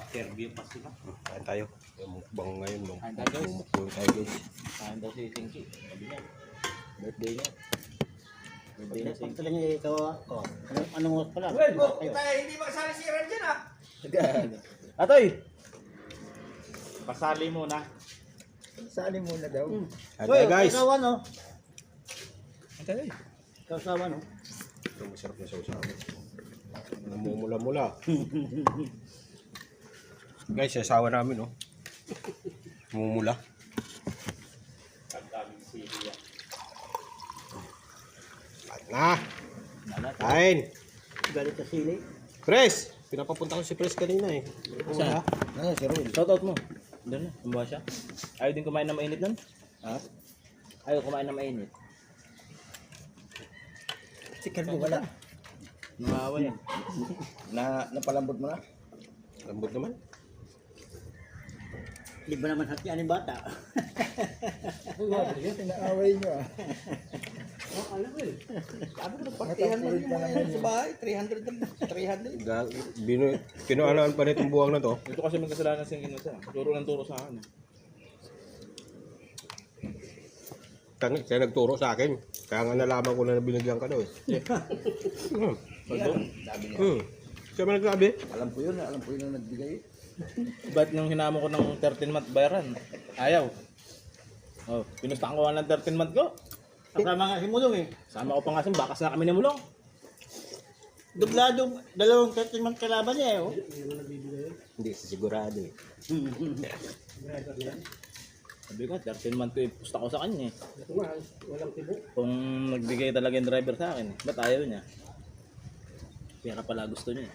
Interview pa sila. Kain tayo. Mukbang ngayon. Kain tayo, guys. Mukbang tayo guys. Kain daw si Singki. Sabi niya. Birthday niya. Birthday niya, Singki. Pagtala niya ikaw, anong oras pala? Well, tayo hindi makasali si Ren dyan ah. Atoy! Pasali muna. Sali muna daw. Kain tayo guys. Ikaw ano? Atoy. Ikaw sawa no? Ito masarap na sausawan. Namumula-mula. Guys, sasawa namin oh. Mumula. Ang daming sili yan. Na! Nalat. Kain! Galit sa sili. Pres! Pinapapunta ko si Pres kanina eh. Saan? Ano, si Ruel. Shoutout mo. Doon na, tumbawa siya. Ayaw din kumain ng mainit nun? Ha? Ayaw kumain ng mainit. Chicken mo wala. Nangawa yan. Napalambot mo na? Lambot naman. Di ba naman hatian yung bata? Pinaaway nyo ah. Alam ko eh. Sabi ko nagpartihan mo yung sa bahay. 300. Pinuanaan pa nitong buwang na to. Ito kasi may kasalanan siyang inusa. Turo ng turo sa akin. Siya nagturo sa akin. Kaya nga nalaman ko na binigyan ka daw eh. Sabi niya. Siya ba nagsabi? Alam ko yun na nagbigay. Ba't nung hinamo ko ng 13 month bayaran? Ayaw. Oh, pinustahan ko nga ng 13 month ko. Kasama nga si Mulong eh. Sama ko pa nga bakas na kami ni Mulong. Dublado, dalawang 13 month kalaban niya eh. Oh. Hindi, sigurado eh. Sabi ko, 13 month ko ipusta ko sa kanya eh. Kung nagbigay talaga yung driver sa akin eh. Ba't ayaw niya? Pera pala gusto niya eh.